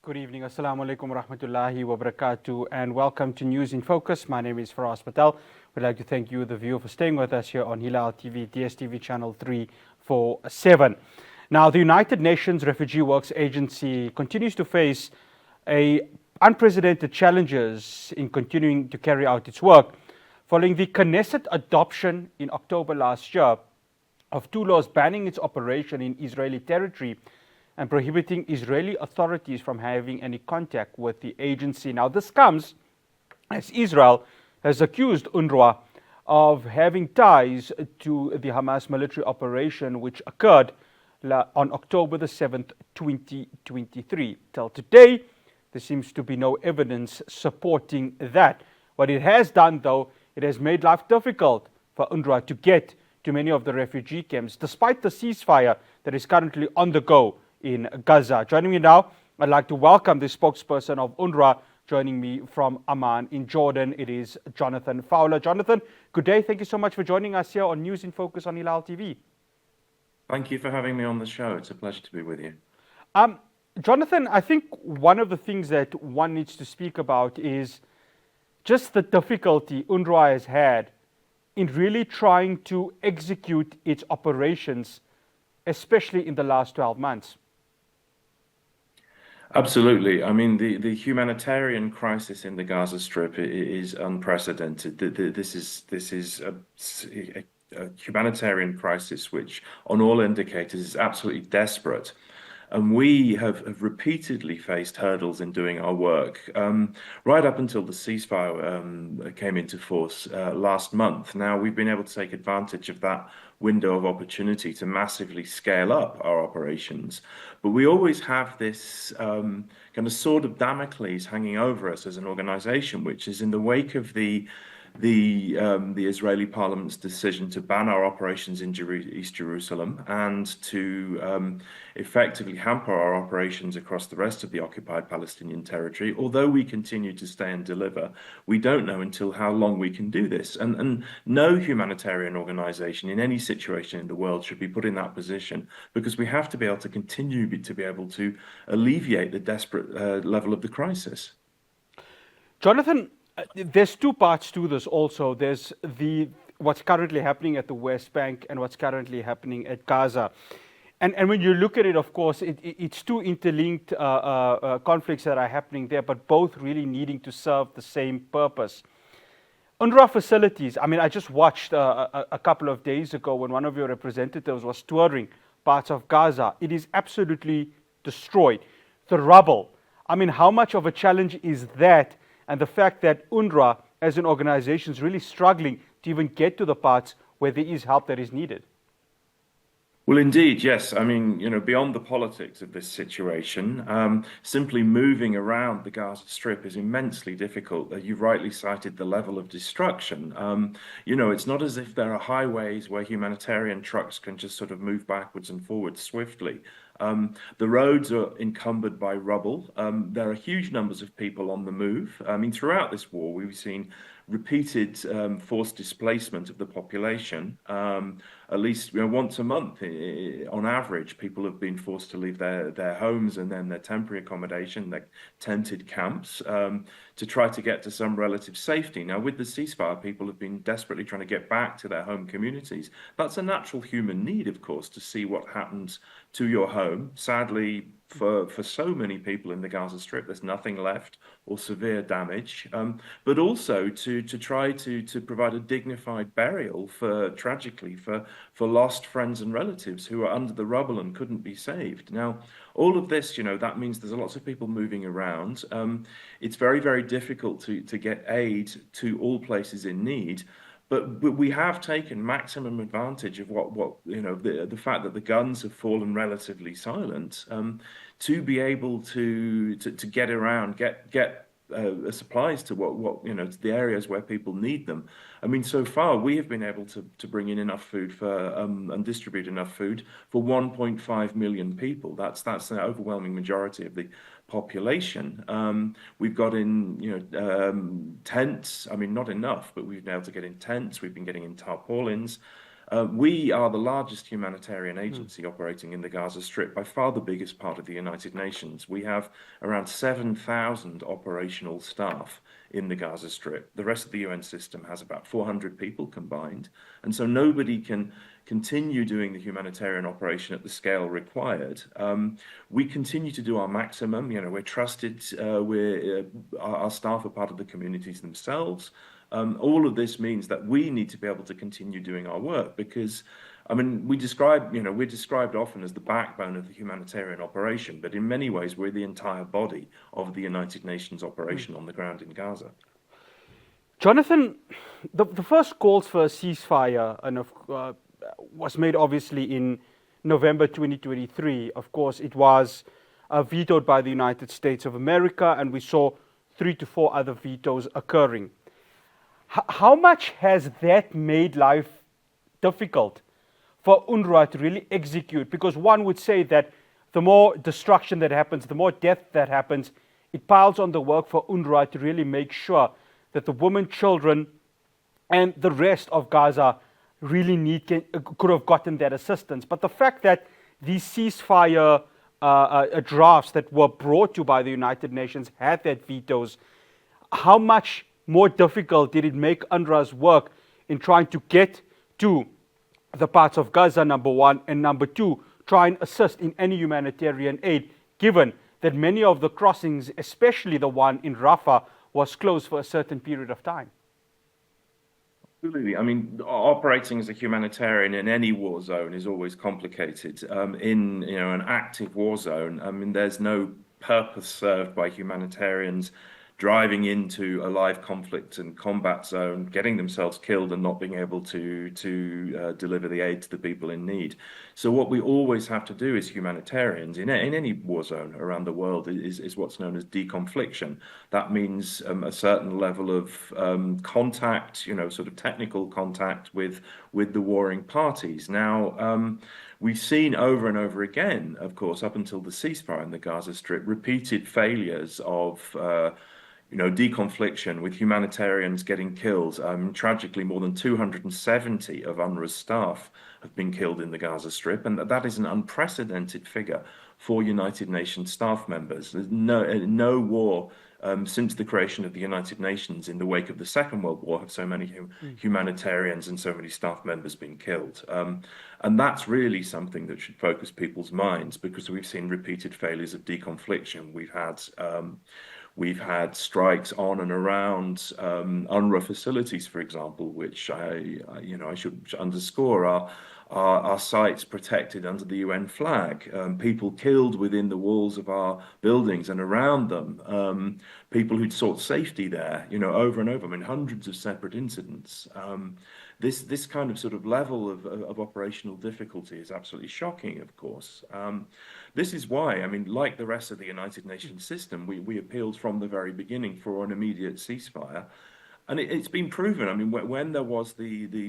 Good evening. Assalamu alaikum wa rahmatullahi wa barakatuh, and welcome to News in Focus. My name is Faraz Patel. We'd like to thank you, the viewer, for staying with us here on Hilaal TV, DSTV channel 347. Now, the United Nations Refugee Works Agency continues to face unprecedented challenges in continuing to carry out its work following the Knesset adoption in October last year of two laws banning its operation in Israeli territory and prohibiting Israeli authorities from having any contact with the agency. Now, this comes as Israel has accused UNRWA of having ties to the Hamas military operation, which occurred on October the 7th, 2023. Till today, there seems to be no evidence supporting that. What it has done, though, it has made life difficult for UNRWA to get to many of the refugee camps, despite the ceasefire that is currently on the go in Gaza. Joining me now, I'd like to welcome the spokesperson of UNRWA. Joining me from Amman in Jordan, it is Jonathan Fowler. Jonathan, good day. Thank you so much for joining us here on News in Focus on Hilaal TV. Thank you for having me on the show. It's a pleasure to be with you. Jonathan, I think one of the things that one needs to speak about is just the difficulty UNRWA has had in really trying to execute its operations, especially in the last 12 months. Absolutely. I mean, the humanitarian crisis in the Gaza Strip is unprecedented. This is a humanitarian crisis which, on all indicators, is absolutely desperate. And we have repeatedly faced hurdles in doing our work, right up until the ceasefire came into force last month. Now, we've been able to take advantage of that window of opportunity to massively scale up our operations. But we always have this kind of sword of Damocles hanging over us as an organization, which is in the wake of the Israeli Parliament's decision to ban our operations in East Jerusalem and to effectively hamper our operations across the rest of the occupied Palestinian territory. Although we continue to stay and deliver, we don't know until how long we can do this. And no humanitarian organization in any situation in the world should be put in that position, because we have to be able to continue to be able to alleviate the desperate level of the crisis. Jonathan, there's two parts to this also. There's what's currently happening at the West Bank and what's currently happening at Gaza. And when you look at it, of course, it's two interlinked conflicts that are happening there, but both really needing to serve the same purpose. UNRWA facilities, I mean, I just watched a couple of days ago when one of your representatives was touring parts of Gaza. It is absolutely destroyed. The rubble. I mean, how much of a challenge is that? And the fact that UNRWA as an organization is really struggling to even get to the parts where there is help that is needed. Well, indeed, yes. I mean, beyond the politics of this situation, simply moving around the Gaza Strip is immensely difficult. You've rightly cited the level of destruction. It's not as if there are highways where humanitarian trucks can just sort of move backwards and forwards swiftly. The roads are encumbered by rubble. There are huge numbers of people on the move. I mean, throughout this war, we've seen repeated forced displacement of the population. At least once a month, on average, people have been forced to leave their homes and then their temporary accommodation, their tented camps, to try to get to some relative safety. Now, with the ceasefire, people have been desperately trying to get back to their home communities. That's a natural human need, of course, to see what happens to your home. Sadly, for so many people in the Gaza Strip, there's nothing left or severe damage, but also to try to provide a dignified burial tragically for lost friends and relatives who are under the rubble and couldn't be saved. Now, all of this, that means there's lots of people moving around. It's very, very difficult to get aid to all places in need. But we have taken maximum advantage of the fact that the guns have fallen relatively silent, to be able to get around, get supplies to to the areas where people need them. I mean, so far we have been able to bring in enough food and distribute enough food for 1.5 million people. That's an overwhelming majority of the population. We've got in tents. I mean, not enough, but we've been able to get in tents. We've been getting in tarpaulins. We are the largest humanitarian agency operating in the Gaza Strip, by far the biggest part of the United Nations. We have around 7,000 operational staff in the Gaza Strip. The rest of the UN system has about 400 people combined. And so nobody can continue doing the humanitarian operation at the scale required. We continue to do our maximum. We're trusted. Our staff are part of the communities themselves. All of this means that we need to be able to continue doing our work because, I mean, we're described often as the backbone of the humanitarian operation, but in many ways we're the entire body of the United Nations operation on the ground in Gaza. Jonathan, the first calls for a ceasefire was made obviously in November 2023. Of course, it was vetoed by the United States of America, and we saw 3 to 4 other vetoes occurring. How much has that made life difficult for UNRWA to really execute? Because one would say that the more destruction that happens, the more death that happens, it piles on the work for UNRWA to really make sure that the women, children, and the rest of Gaza really could have gotten that assistance. But the fact that these ceasefire drafts that were brought to by the United Nations had that vetoes, how much more difficult did it make UNRWA's work in trying to get to the parts of Gaza, number one, and number two, try and assist in any humanitarian aid, given that many of the crossings, especially the one in Rafah, was closed for a certain period of time? Absolutely. I mean, operating as a humanitarian in any war zone is always complicated. In an active war zone, I mean, there's no purpose served by humanitarians driving into a live conflict and combat zone, getting themselves killed and not being able to deliver the aid to the people in need. So what we always have to do as humanitarians in any war zone around the world is what's known as deconfliction. That means a certain level of contact, sort of technical contact with the warring parties. Now, we've seen over and over again, of course, up until the ceasefire in the Gaza Strip, repeated failures of deconfliction with humanitarians getting killed. Tragically, more than 270 of UNRWA's staff have been killed in the Gaza Strip, and that is an unprecedented figure for United Nations staff members. There's no war since the creation of the United Nations in the wake of the Second World War have so many humanitarians and so many staff members been killed. And that's really something that should focus people's minds, because we've seen repeated failures of deconfliction. We've had strikes on and around UNRWA facilities, for example, which I should underscore are sites protected under the UN flag. People killed within the walls of our buildings and around them. People who'd sought safety there, over and over. I mean, hundreds of separate incidents. This kind of sort of level of operational difficulty is absolutely shocking, of course. This is why, I mean, like the rest of the United Nations system, we appealed from the very beginning for an immediate ceasefire. And it's been proven. I mean, when there was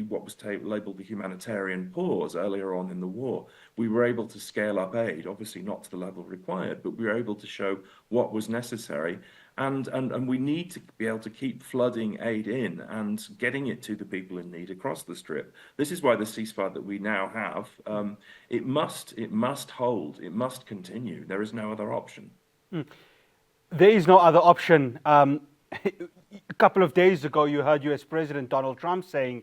what was labeled the humanitarian pause earlier on in the war, we were able to scale up aid, obviously not to the level required, but we were able to show what was necessary. And we need to be able to keep flooding aid in and getting it to the people in need across the Strip. This is why the ceasefire that we now have, it must hold, it must continue. There is no other option. There is no other option. A couple of days ago, you heard US President Donald Trump saying,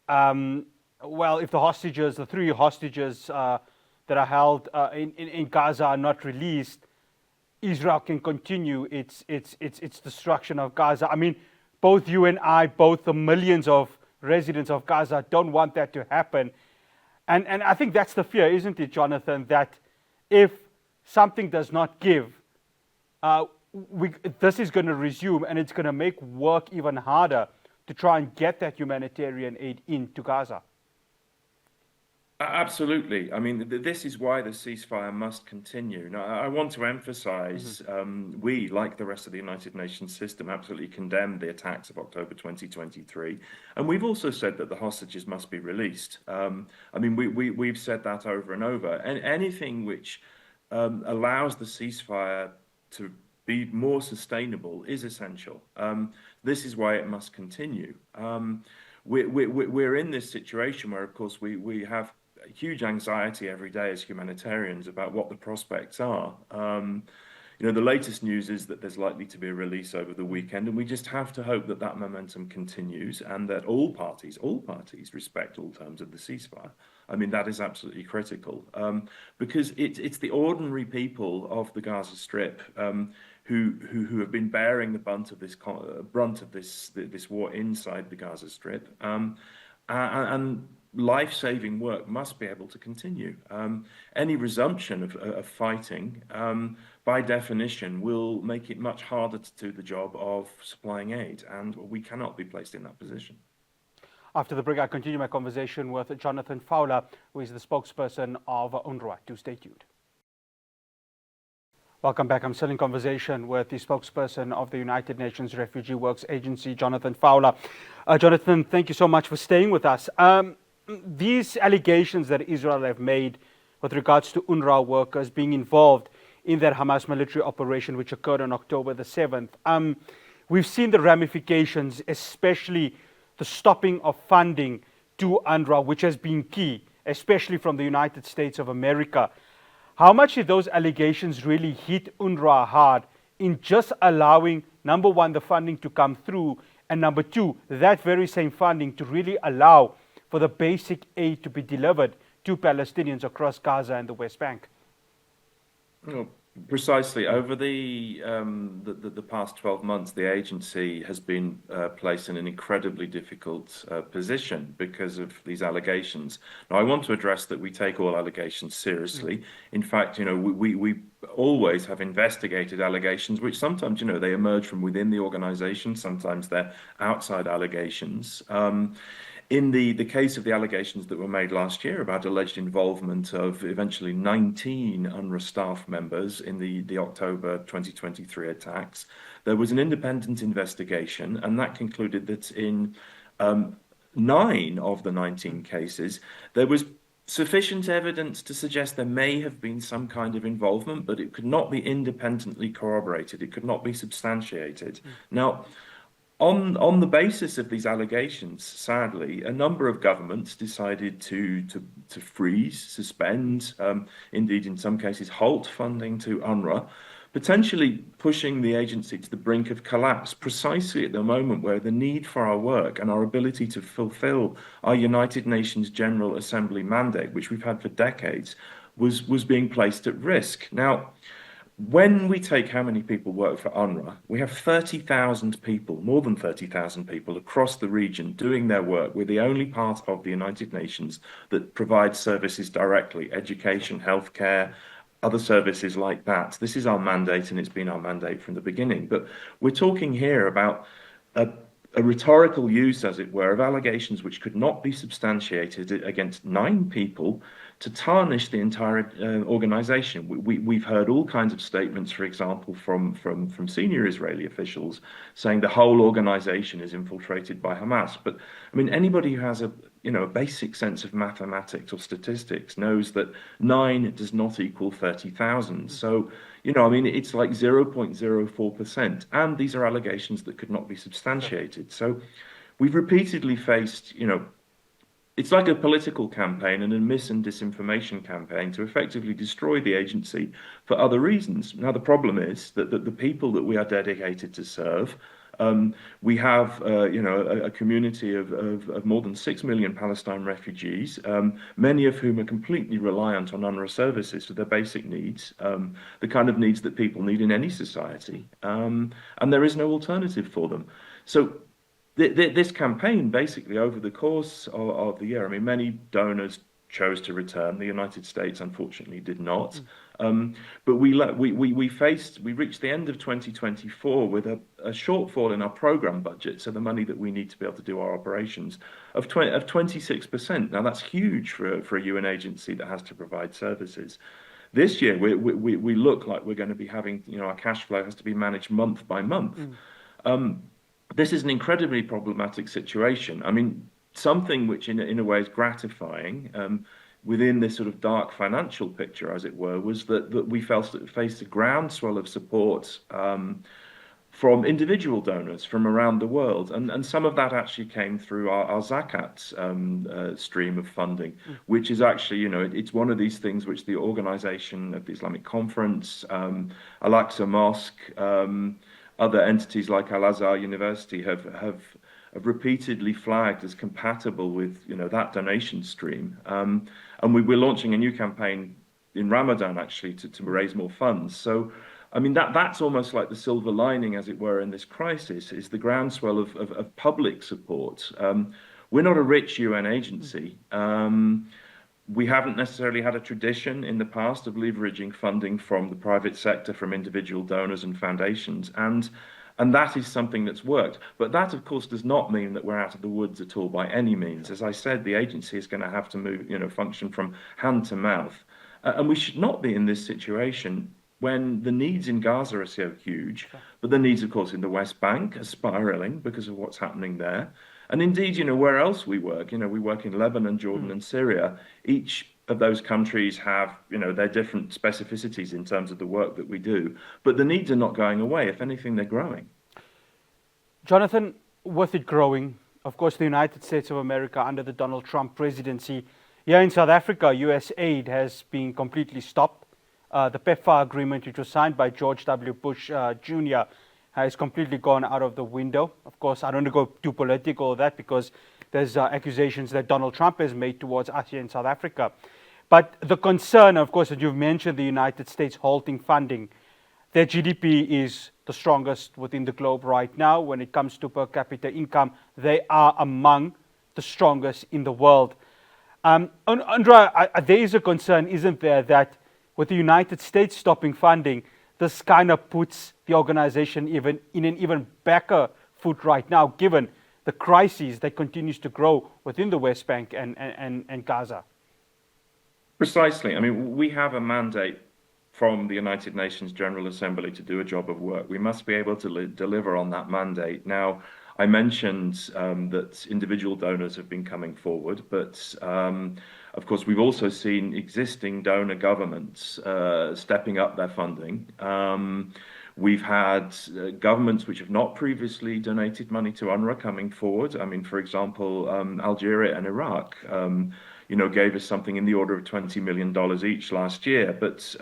well, if the 3 hostages that are held in Gaza are not released, Israel can continue its destruction of Gaza. I mean, both you and I, both the millions of residents of Gaza, don't want that to happen. And I think that's the fear, isn't it, Jonathan, that if something does not give, this is going to resume, and it's going to make work even harder to try and get that humanitarian aid into Gaza. Absolutely. I mean, this is why the ceasefire must continue. Now, I want to emphasize, we, like the rest of the United Nations system, absolutely condemn the attacks of October 2023. And we've also said that the hostages must be released. I mean, we've said that over and over. And anything which allows the ceasefire to be more sustainable is essential. This is why it must continue. we're in this situation where, of course, we have huge anxiety every day as humanitarians about what the prospects are. The latest news is that there's likely to be a release over the weekend, and we just have to hope that that momentum continues and that all parties respect all terms of the ceasefire. I mean, that is absolutely critical, because it's the ordinary people of the Gaza Strip who have been bearing the brunt of this war inside the Gaza Strip, and life-saving work must be able to continue. Any resumption of fighting, by definition, will make it much harder to do the job of supplying aid, and we cannot be placed in that position. After the break, I continue my conversation with Jonathan Fowler, who is the spokesperson of UNRWA. Do stay tuned. Welcome back. I'm still in conversation with the spokesperson of the United Nations Refugee Works Agency, Jonathan Fowler. Jonathan, thank you so much for staying with us. These allegations that Israel have made with regards to UNRWA workers being involved in that Hamas military operation, which occurred on October the 7th, we've seen the ramifications, especially the stopping of funding to UNRWA, which has been key, especially from the United States of America. How much did those allegations really hit UNRWA hard in just allowing, number one, the funding to come through, and number two, that very same funding to really allow for the basic aid to be delivered to Palestinians across Gaza and the West Bank? Well, precisely. Over the past 12 months, the agency has been placed in an incredibly difficult position because of these allegations. Now, I want to address that we take all allegations seriously. In fact, we always have investigated allegations, which sometimes, they emerge from within the organization. Sometimes they're outside allegations. In the case of the allegations that were made last year about alleged involvement of eventually 19 UNRWA staff members in the October 2023 attacks, there was an independent investigation, and that concluded that in 9 of the 19 cases, there was sufficient evidence to suggest there may have been some kind of involvement, but it could not be independently corroborated. It could not be substantiated. Now, on the basis of these allegations, sadly, a number of governments decided to freeze, suspend, indeed in some cases halt funding to UNRWA, potentially pushing the agency to the brink of collapse precisely at the moment where the need for our work and our ability to fulfill our United Nations General Assembly mandate, which we've had for decades, was being placed at risk. Now, when we take how many people work for UNRWA, we have 30,000 people, more than 30,000 people across the region doing their work. We're the only part of the United Nations that provides services directly, education, healthcare, other services like that. This is our mandate, and it's been our mandate from the beginning. But we're talking here about a rhetorical use, as it were, of allegations which could not be substantiated against 9 people to tarnish the entire organization. We've heard all kinds of statements, for example, from senior Israeli officials saying the whole organization is infiltrated by Hamas. But I mean, anybody who has a basic sense of mathematics or statistics knows that 9 does not equal 30,000. So, it's like 0.04%. And these are allegations that could not be substantiated. So we've repeatedly faced, it's like a political campaign and a mis and disinformation campaign to effectively destroy the agency for other reasons. Now, the problem is that the people that we are dedicated to serve, we have, a community of more than 6 million Palestine refugees, many of whom are completely reliant on UNRWA services for their basic needs, the kind of needs that people need in any society, and there is no alternative for them. So this campaign, basically, over the course of the year, many donors chose to return. The United States, unfortunately, did not. But we reached the end of 2024 with a shortfall in our program budget, so the money that we need to be able to do our operations, of 26%. Now, that's huge for a UN agency that has to provide services. This year, we look like we're going to be having, our cash flow has to be managed month by month. This is an incredibly problematic situation. Something which in a way is gratifying within this sort of dark financial picture, as it were, was that we faced a groundswell of support from individual donors from around the world. And some of that actually came through our Zakat stream of funding, which is actually, it's one of these things which the Organization of the Islamic Conference, Al-Aqsa Mosque, other entities like Al-Azhar University have repeatedly flagged as compatible with, that donation stream. And we're launching a new campaign in Ramadan, actually, to raise more funds. So, I mean, that's almost like the silver lining, as it were, in this crisis, is the groundswell of public support. We're not a rich UN agency. We haven't necessarily had a tradition in the past of leveraging funding from the private sector, from individual donors and foundations, and that is something that's worked. But that, of course, does not mean that we're out of the woods at all by any means. As I said, the agency is going to have to move, function from hand to mouth. And we should not be in this situation when the needs in Gaza are so huge, but the needs, of course, in the West Bank are spiraling because of what's happening there. And indeed, where else we work, we work in Lebanon, Jordan, and Syria. Each of those countries have, their different specificities in terms of the work that we do. But the needs are not going away. If anything, they're growing. Jonathan, with it growing, of course, the United States of America under the Donald Trump presidency, here in South Africa, US aid has been completely stopped. The PEPFAR agreement, which was signed by George W. Bush Jr., has completely gone out of the window. Of course, I don't want to go too political with that because there's accusations that Donald Trump has made towards us here in South Africa. But the concern, of course, that you've mentioned, the United States halting funding, their GDP is the strongest within the globe right now. When it comes to per capita income, they are among the strongest in the world. UNRWA, there is a concern, isn't there, that with the United States stopping funding, this kind of puts the organization even in an even backer foot right now, given the crisis that continues to grow within the West Bank and Gaza. Precisely. I mean, we have a mandate from the United Nations General Assembly to do a job of work. We must be able to deliver on that mandate. Now, I mentioned that individual donors have been coming forward, but of course, we've also seen existing donor governments stepping up their funding. We've had governments which have not previously donated money to UNRWA coming forward. I mean, for example, Algeria and Iraq, gave us something in the order of $20 million each last year. But,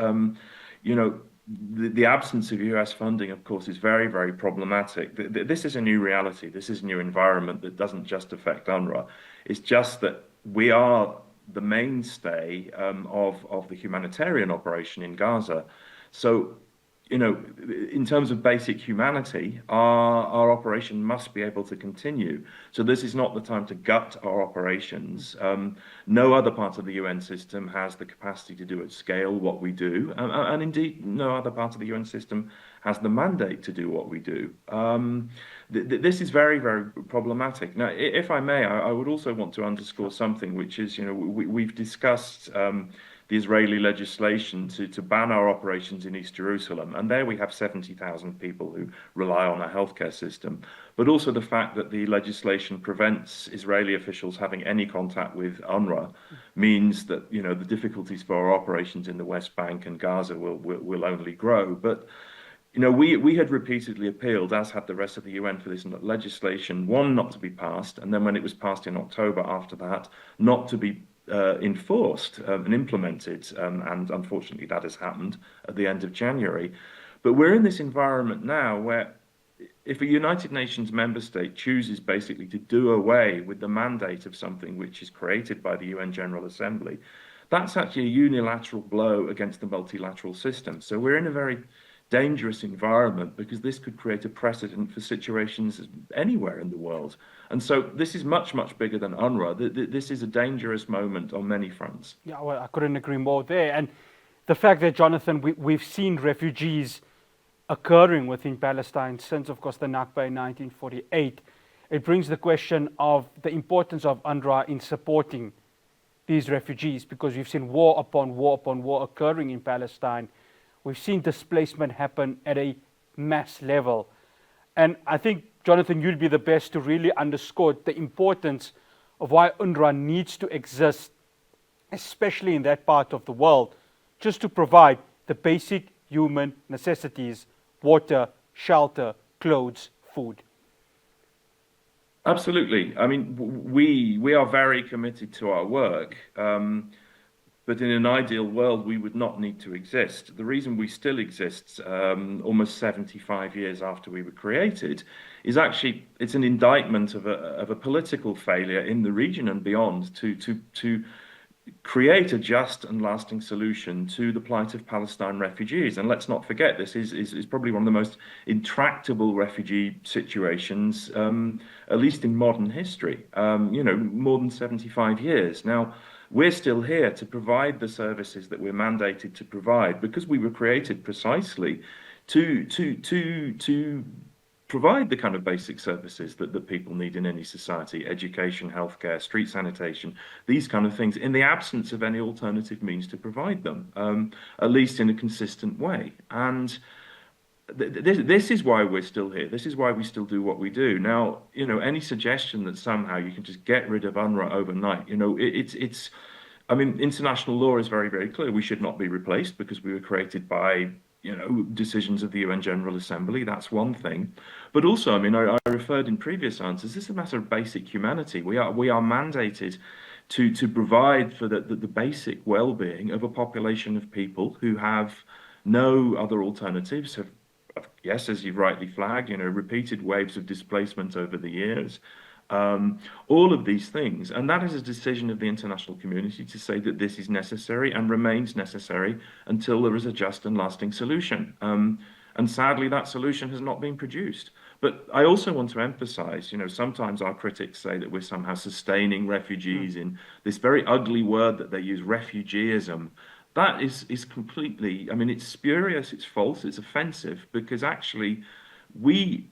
the absence of US funding, of course, is very, very problematic. This is a new reality. This is a new environment that doesn't just affect UNRWA. It's just that we are the mainstay of the humanitarian operation in Gaza. So, in terms of basic humanity, our operation must be able to continue. So this is not the time to gut our operations. No other part of the UN system has the capacity to do at scale what we do. And indeed, no other part of the UN system has the mandate to do what we do. This is very, very problematic. Now, if I may, I would also want to underscore something, which is, we've discussed the Israeli legislation to ban our operations in East Jerusalem. And there we have 70,000 people who rely on our healthcare system. But also the fact that the legislation prevents Israeli officials having any contact with UNRWA means that, the difficulties for our operations in the West Bank and Gaza will only grow. But we had repeatedly appealed, as had the rest of the UN, for this legislation, one, not to be passed, and then when it was passed in October after that, not to be enforced and implemented, and unfortunately that has happened at the end of January. But we're in this environment now where if a United Nations member state chooses basically to do away with the mandate of something which is created by the UN General Assembly, that's actually a unilateral blow against the multilateral system. So we're in a very dangerous environment because this could create a precedent for situations anywhere in the world. And so this is much, much bigger than UNRWA. This is a dangerous moment on many fronts. Yeah, well, I couldn't agree more there. And the fact that, Jonathan, we've seen refugees occurring within Palestine since, of course, the Nakba in 1948, it brings the question of the importance of UNRWA in supporting these refugees, because we've seen war upon war upon war occurring in Palestine. We've seen displacement happen at a mass level. And I think, Jonathan, you'd be the best to really underscore the importance of why UNRWA needs to exist, especially in that part of the world, just to provide the basic human necessities: water, shelter, clothes, food? Absolutely. I mean, we are very committed to our work. But in an ideal world, we would not need to exist. The reason we still exist, almost 75 years after we were created, is actually it's an indictment of a political failure in the region and beyond to create a just and lasting solution to the plight of Palestine refugees. And let's not forget, this is probably one of the most intractable refugee situations, at least in modern history. More than 75 years now. We're still here to provide the services that we're mandated to provide because we were created precisely to provide the kind of basic services that people need in any society: education, healthcare, street sanitation, these kind of things, in the absence of any alternative means to provide them, at least in a consistent way. And this is why we're still here. This is why we still do what we do. Now, any suggestion that somehow you can just get rid of UNRWA overnight, I mean, international law is very, very clear. We should not be replaced because we were created by, decisions of the UN General Assembly. That's one thing. But also, I mean, I referred in previous answers, this is a matter of basic humanity. We are mandated to provide for the basic well-being of a population of people who have no other alternatives, yes, as you've rightly flagged, repeated waves of displacement over the years, all of these things. And that is a decision of the international community to say that this is necessary and remains necessary until there is a just and lasting solution. And sadly, that solution has not been produced. But I also want to emphasize, sometimes our critics say that we're somehow sustaining refugees in this very ugly word that they use, refugeeism. That is completely, I mean, it's spurious, it's false, it's offensive, because actually we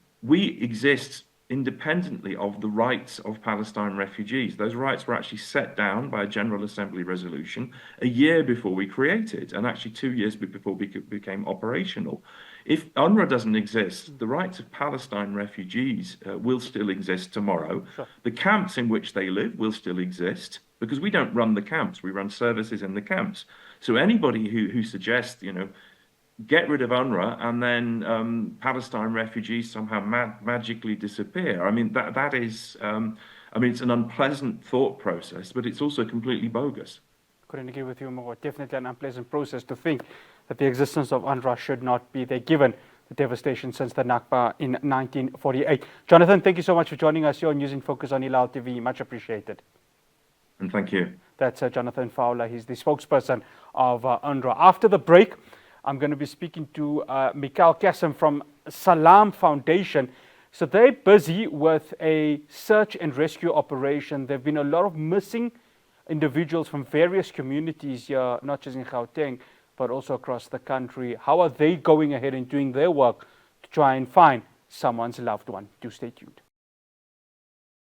exist independently of the rights of Palestine refugees. Those rights were actually set down by a General Assembly resolution a year before we created, and actually 2 years before we became operational. If UNRWA doesn't exist, the rights of Palestine refugees will still exist tomorrow. Sure. The camps in which they live will still exist, because we don't run the camps, we run services in the camps. So anybody who suggests, get rid of UNRWA and then Palestine refugees somehow magically disappear, I mean, that is, it's an unpleasant thought process, but it's also completely bogus. Couldn't agree with you more. Definitely an unpleasant process to think that the existence of UNRWA should not be there, given the devastation since the Nakba in 1948. Jonathan, thank you so much for joining us here on News in Focus on Hilaal TV. Much appreciated. And thank you. That's Jonathan Fowler. He's the spokesperson of UNRWA. After the break, I'm going to be speaking to Mikhail Kasim from Salam Foundation. So they're busy with a search and rescue operation. There have been a lot of missing individuals from various communities here, not just in Gauteng, but also across the country. How are they going ahead and doing their work to try and find someone's loved one? Do stay tuned.